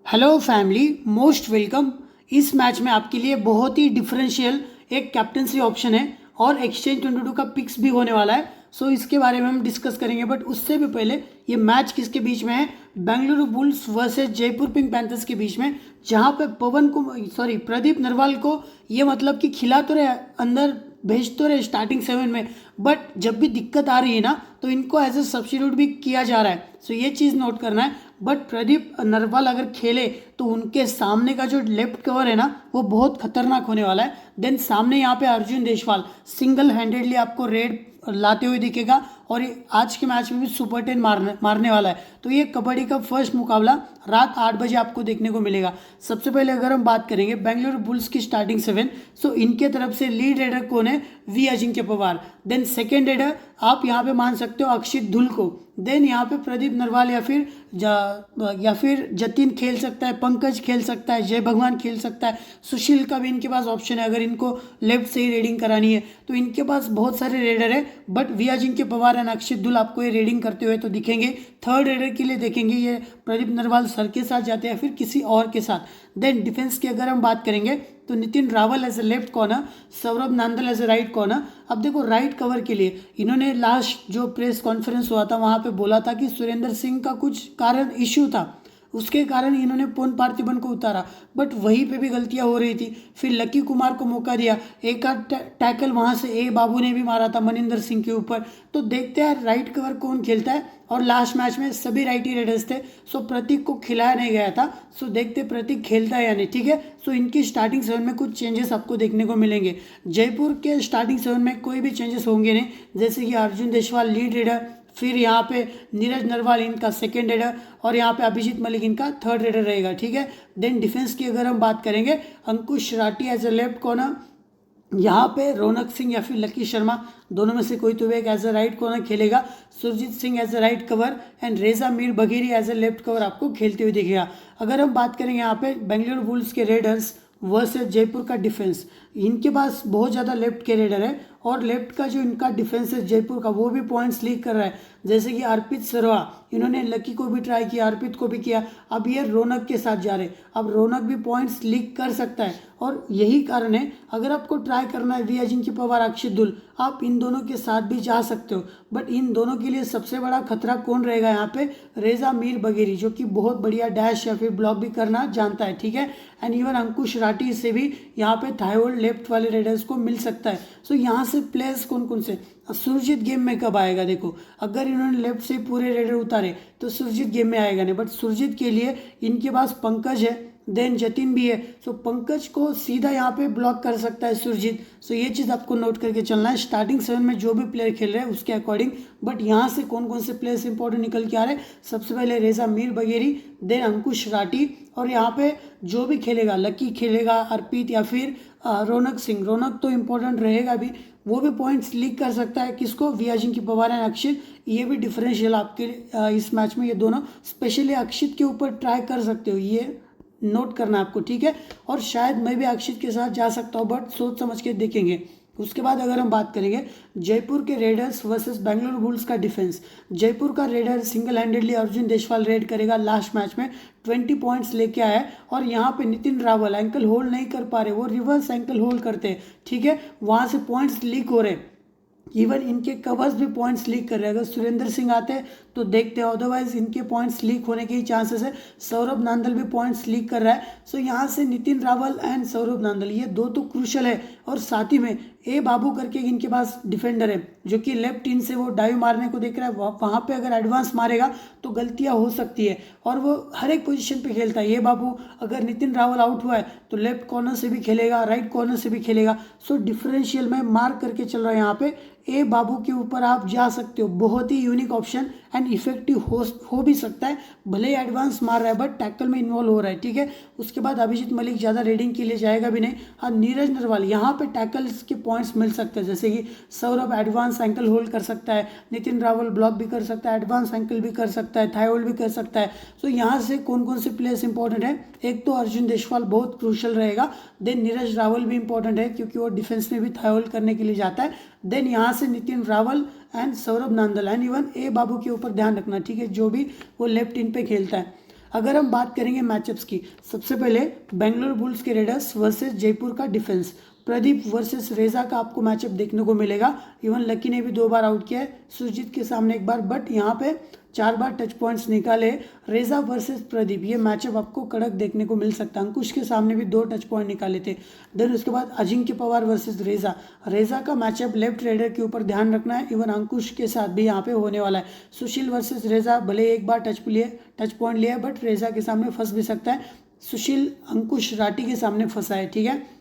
Hello family, most welcome. इस match में आपके लिए बहुत ही डिफरेंशियल एक कैप्टनसी ऑप्शन है और एक्सचेंज 22 का पिक्स भी होने वाला है। सो इसके बारे में हम डिस्कस करेंगे, बट उससे भी पहले ये मैच किसके बीच में है? Bengaluru bulls versus Jaipur pink panthers के बीच में, जहां पे प्रदीप नरवाल को ये मतलब कि खिला तो रहे, अंदर भेज तो रहे स्टार्टिंग 7 में, बट जब भी दिक्कत आ रही है ना तो इनको एज ए सब्स्टिट्यूट भी किया जा रहा है। सो ये चीज़ नोट करना है। बट प्रदीप नरवाल अगर खेले तो उनके सामने का जो लेफ्ट कवर है ना वो बहुत खतरनाक होने वाला है। देन सामने यहाँ पे अर्जुन देशवाल सिंगल हैंडेडली आपको रेड लाते हुए दिखेगा और ये आज के मैच में भी सुपर 10 मारने वाला है। तो ये कबड्डी का फर्स्ट मुकाबला रात 8 बजे आपको देखने को मिलेगा। सबसे पहले अगर हम बात करेंगे बेंगलुरु बुल्स की स्टार्टिंग 7, सो इनके तरफ से लीड रेडर कौन है? V Ajinkya Pawar. Then second raider आप यहाँ पे मान सकते हो अक्षित धुल को। देन यहाँ पे प्रदीप नरवाल या फिर जतिन खेल सकता है, पंकज खेल सकता है, जय भगवान खेल सकता है, सुशील का भी इनके पास ऑप्शन है अगर इनको लेफ्ट से ही रेडिंग करानी है। तो इनके पास बहुत सारे रेडर है, but V Ajinkya Pawar and Akshit Dhul आपको ये रेडिंग करते हुए तो दिखेंगे। थर्ड रेडर के लिए देखेंगे ये प्रदीप नरवाल सर के साथ जाते हैं या फिर किसी और के साथ। देन डिफेंस की अगर हम बात करेंगे तो Nitin Rawal as a left corner, Saurabh Nandal as a right corner. अब देखो राइट कवर के लिए इन्होंने लास्ट जो प्रेस कॉन्फ्रेंस हुआ था वहां पे बोला था कि सुरेंद्र सिंह का कुछ कारण इश्यू था, उसके कारण इन्होंने पोन पार्थिबन को उतारा, बट वहीं पे भी गलतियां हो रही थी। फिर लकी कुमार को मौका दिया, एक आध टैकल वहां से ए बाबू ने भी मारा था मनिंदर सिंह के ऊपर। तो देखते हैं राइट कवर कौन खेलता है। और लास्ट मैच में सभी राइटी रेडर्स थे, सो प्रतीक को खिलाया नहीं गया था। सो देखते प्रतीक खेलता है या नहीं, ठीक है। सो इनकी स्टार्टिंग 7 में कुछ चेंजेस आपको देखने को मिलेंगे। जयपुर के स्टार्टिंग 7 में कोई भी चेंजेस होंगे नहीं, जैसे कि अर्जुन देशवाल लीड रेडर, फिर यहाँ पे नीरज नरवाल इनका सेकेंड रेडर और यहाँ पे अभिजीत मलिक इनका थर्ड रेडर रहेगा, ठीक है। देन डिफेंस की अगर हम बात करेंगे, Ankush Rathi as a left corner, यहाँ पे रौनक सिंह या फिर लकी शर्मा दोनों में से कोई तो एक एज ए राइट कॉर्नर खेलेगा, Surjeet Singh as a right cover and Reza Mir Bagheri as a left cover आपको खेलते हुए दिखेगा। अगर हम बात करेंगे यहाँ पे बेंगलुरु बुल्स के रेडर्स वर्सेस जयपुर का डिफेंस, इनके पास बहुत ज़्यादा लेफ्ट के रेडर है और लेफ्ट का जो इनका डिफेंस है जयपुर का वो भी पॉइंट्स लीक कर रहा है। जैसे कि अर्पित सरवा, इन्होंने लकी को भी ट्राई किया, अर्पित को भी किया, अब ये रौनक के साथ जा रहे। अब रौनक भी पॉइंट्स लीक कर सकता है और यही कारण है अगर आपको ट्राई करना है वी अजिंक्य पवार अक्षित धुल, आप इन दोनों के साथ भी जा सकते हो। बट इन दोनों के लिए सबसे बड़ा खतरा कौन रहेगा यहाँ पे? रेजा मीर बघेरी, जो कि बहुत बढ़िया डैश या फिर ब्लॉक भी करना जानता है, ठीक है। एंड इवन अंकुश राठी से भी यहाँ पे थाई होल्ड लेफ्ट वाले रेडर्स को मिल सकता है। सो यहाँ से प्लेयर्स कौन कौन से? सुरजीत गेम में कब आएगा? देखो अगर इन्होंने लेफ्ट से पूरे रेडर उतारे तो सुरजीत गेम में आएगा नहीं, बट सुरजीत के लिए इनके पास पंकज है, देन जतिन भी है। सो पंकज को सीधा यहाँ पे ब्लॉक कर सकता है सुरजीत। सो ये चीज़ आपको नोट करके चलना है स्टार्टिंग 7 में जो भी प्लेयर खेल रहे हैं उसके अकॉर्डिंग। बट यहाँ से कौन कौन से प्लेयर्स इंपॉर्टेंट निकल के आ रहे हैं? सबसे पहले रेजा मीर बघेरी, देन अंकुश राठी, और यहाँ पे जो भी खेलेगा, लकी खेलेगा, अर्पित या फिर रौनक सिंह, रौनक तो इंपॉर्टेंट रहेगा भी, वो भी पॉइंट्स लीक कर सकता है। किसको? V Ajinkya Pawar and Akshit. ये भी डिफरेंशियल आपके इस मैच में ये दोनों, स्पेशली अक्षित के ऊपर ट्राई कर सकते हो, ये नोट करना आपको, ठीक है। और शायद मैं भी अक्षित के साथ जा सकता हूँ, बट सोच समझ के देखेंगे। उसके बाद अगर हम बात करेंगे जयपुर के रेडर्स वर्सेस बेंगलुरु बुल्स का डिफेंस, जयपुर का raider single handedly Arjun Deshwal raid करेगा। लास्ट मैच में 20 पॉइंट्स लेके आया है और यहाँ पे नितिन रावल एंकल होल्ड नहीं कर पा रहे, वो रिवर्स एंकल होल्ड करते हैं, ठीक है, वहाँ से पॉइंट्स लीक हो रहे हैं। इवन इनके कवर्स भी पॉइंट्स लीक कर रहे हैं। अगर सुरेंद्र सिंह आते हैं तो देखते हैं, अदरवाइज इनके पॉइंट्स लीक होने के ही चांसेस है। सौरभ नांदल भी पॉइंट्स लीक कर रहा है। सो यहाँ से नितिन रावल एंड सौरभ नांदल ये दो तो क्रूशल है, और साथ ही में ए बाबू करके इनके पास डिफेंडर है जो कि लेफ्ट इन से वो डाइव मारने को देख रहा है, वहाँ पे अगर एडवांस मारेगा तो गलतियाँ हो सकती है, और वो हर एक पोजीशन पे खेलता है। ये बाबू अगर नितिन रावल आउट हुआ है तो लेफ्ट कॉर्नर से भी खेलेगा, राइट कॉर्नर से भी खेलेगा। सो डिफरेंशियल में मार्क करके चल रहा है यहाँ पे। ए बाबू के ऊपर आप जा सकते हो, बहुत ही यूनिक ऑप्शन एंड इफेक्टिव हो भी सकता है, भले ही एडवांस मार रहा है बट टैकल में इन्वॉल्व हो रहा है, ठीक है। उसके बाद अभिजीत मलिक ज़्यादा रेडिंग के लिए जाएगा भी नहीं। हाँ, नीरज नरवाल यहाँ पे टैकल्स के पॉइंट्स मिल सकते हैं, जैसे कि सौरभ एडवांस एंकल होल्ड कर सकता है, नितिन रावल ब्लॉक भी कर सकता है, एडवांस एंकल भी कर सकता है, थाई होल्ड भी कर सकता है। सो यहाँ से कौन कौन से प्लेयर्स इंपॉर्टेंट है? एक तो अर्जुन देशवाल बहुत क्रूशल रहेगा, देन नीरज रावल भी इंपॉर्टेंट है क्योंकि वो डिफेंस में भी थाई होल्ड करने के लिए जाता है। देन यहाँ से Nitin Rawal and Saurabh Nandal and even a Babu के ऊपर ध्यान रखना, ठीक है, जो भी वो लेफ्ट इन पे खेलता है। अगर हम बात करेंगे मैचअप्स की, सबसे पहले बेंगलोर बुल्स के रेडर्स वर्सेस जयपुर का डिफेंस, प्रदीप वर्सेस रेजा का आपको मैचअप देखने को मिलेगा। इवन लकी ने भी 2 बार आउट किया है, सुरजीत के सामने 1 बार, बट यहाँ पे 4 बार टच पॉइंट्स निकाले। रेजा वर्सेस प्रदीप, ये मैचअप आपको कड़क देखने को मिल सकता है। अंकुश के सामने भी 2 टच पॉइंट निकाले थे। देन उसके बाद अजिंक्य पवार वर्सेस रेजा, रेजा का मैचअप लेफ्ट रेडर के ऊपर ध्यान रखना है। इवन अंकुश के साथ भी यहाँ पे होने वाला है। सुशील वर्सेस रेजा, भले 1 बार टच पॉइंट लिया है, बट रेजा के सामने फंस भी सकता है। सुशील अंकुश राठी के सामने फंसा है, ठीक है।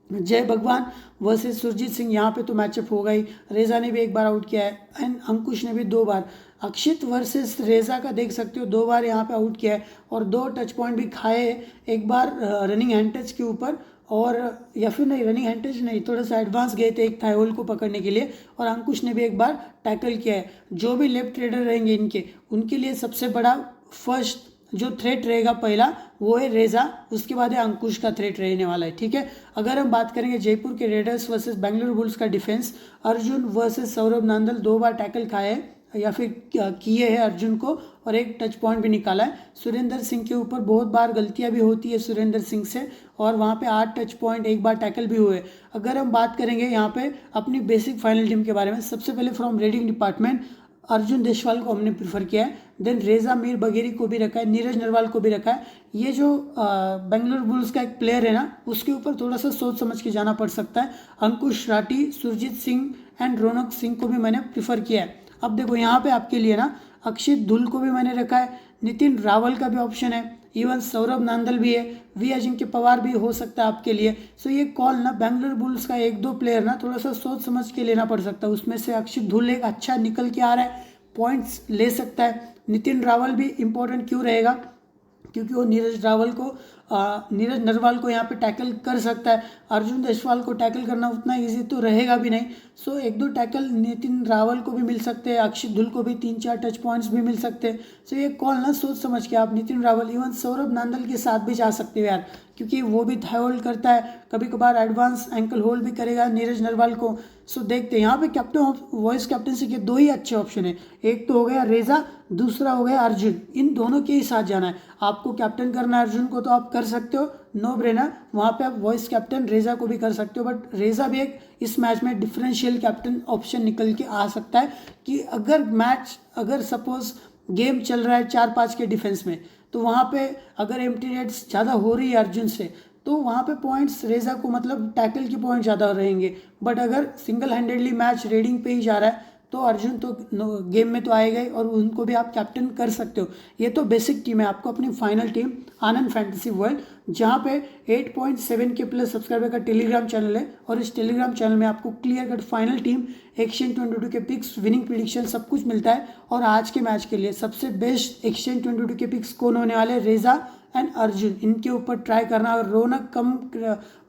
जय भगवान वर्सेस सुरजीत सिंह, यहाँ पे तो मैचअप होगा ही। रेजा ने भी 1 बार आउट किया है एंड अंकुश ने भी 2 बार। अक्षित वर्सेस रेजा का देख सकते हो, 2 बार यहाँ पे आउट किया है और 2 टच पॉइंट भी खाए। 1 बार रनिंग हैंड टच के ऊपर, और या फिर नहीं, रनिंग हैंड टच नहीं, थोड़ा सा एडवांस गए थे एक थाई होल्ड को पकड़ने के लिए। और अंकुश ने भी 1 बार टैकल किया है। जो भी लेफ्ट रेडर रहेंगे उनके लिए सबसे बड़ा फर्स्ट जो थ्रेट रहेगा पहला, वो है रेजा, उसके बाद है अंकुश का थ्रेट रहने वाला है, ठीक है। अगर हम बात करेंगे जयपुर के रेडर्स वर्सेस बेंगलुरु बुल्स का डिफेंस, अर्जुन वर्सेस सौरभ नांदल, 2 बार टैकल खाए या फिर किए हैं अर्जुन को, और 1 टच पॉइंट भी निकाला है। सुरेंद्र सिंह के ऊपर बहुत बार गलतियां भी होती है सुरेंद्र सिंह से, और वहाँ पे 8 टच पॉइंट, 1 बार टैकल भी हुए। अगर हम बात करेंगे यहाँ पे अपनी बेसिक फाइनल टीम के बारे में, सबसे पहले from raiding department Arjun Deshwal को हमने प्रीफर किया है। देन रेजा मीर बघेरी को भी रखा है, नीरज नरवाल को भी रखा है। ये जो बेंगलुरु बुल्स का एक प्लेयर है ना, उसके ऊपर थोड़ा सा सोच समझ के जाना पड़ सकता है। अंकुश राठी, सुरजीत सिंह एंड रौनक सिंह को भी मैंने प्रीफर किया है। अब देखो यहाँ पे आपके लिए ना अक्षित धुल को भी मैंने रखा है, नितिन रावल का भी ऑप्शन है, इवन सौरभ नांदल भी है, वी अजिंक्य पवार भी हो सकता है आपके लिए। सो ये कॉल ना बेंगलुरु बुल्स का 1-2 प्लेयर ना थोड़ा सा सोच समझ के लेना पड़ सकता है। उसमें से अक्षित धुल एक अच्छा निकल के आ रहा है, पॉइंट्स ले सकता है। नितिन रावल भी इंपॉर्टेंट क्यों रहेगा, क्योंकि वो नीरज नरवाल को यहाँ पे टैकल कर सकता है। अर्जुन देशवाल को टैकल करना उतना इजी तो रहेगा भी नहीं। सो 1-2 टैकल नितिन रावल को भी मिल सकते हैं, अक्षित धुल को भी 3-4 टच पॉइंट्स भी मिल सकते हैं। सो ये कॉल ना सोच समझ के आप नितिन रावल, इवन सौरभ नांदल के साथ भी जा सकते हो यार, क्योंकि वो भी थाई होल्ड करता है, कभी कभार एडवांस एंकल होल्ड भी करेगा नीरज नरवाल को। सो देखते हैं यहाँ पे कैप्टन वॉइस कैप्टनसी के 2 ही अच्छे ऑप्शन है। एक तो हो गया रेजा, दूसरा हो गया अर्जुन। इन दोनों के ही साथ जाना है। आपको कैप्टन करना है अर्जुन को तो आप कर सकते हो, नो ब्रेनर। वहाँ पे आप वॉइस कैप्टन रेजा को भी कर सकते हो, बट रेजा भी एक इस मैच में डिफरेंशियल कैप्टन ऑप्शन निकल के आ सकता है कि अगर सपोज गेम चल रहा है 4-5 के डिफेंस में, तो वहाँ पे अगर एम्प्टी रेट्स ज़्यादा हो रही है अर्जुन से, तो वहाँ पे पॉइंट्स रेजा को, मतलब टैकल के पॉइंट ज़्यादा रहेंगे। बट अगर सिंगल हैंडेडली मैच रेडिंग पे ही जा रहा है, तो अर्जुन तो गेम में तो आएगा ही, और उनको भी आप कैप्टन कर सकते हो। ये तो बेसिक टीम है आपको अपनी फाइनल टीम आनंद फैंटेसी वर्ल्ड, जहाँ पे 8.7 के प्लस सब्सक्राइबर का टेलीग्राम चैनल है, और इस टेलीग्राम चैनल में आपको clear cut final team, exchange 22 के पिक्स, विनिंग प्रिडिक्शन सब कुछ मिलता है। और आज के मैच के लिए सबसे बेस्ट एक्सचेंज 22 के पिक्स कौन होने वाले, रेजा एंड अर्जुन, इनके ऊपर ट्राई करना। और रौनक कम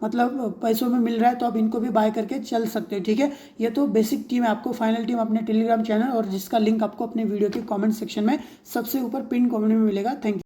मतलब पैसों में मिल रहा है, तो आप इनको भी बाय करके चल सकते हो, ठीक है। ये तो बेसिक टीम है आपको फाइनल टीम अपने टेलीग्राम चैनल, और जिसका लिंक आपको अपने वीडियो के कमेंट सेक्शन में सबसे ऊपर पिन कमेंट में मिलेगा। Thank you.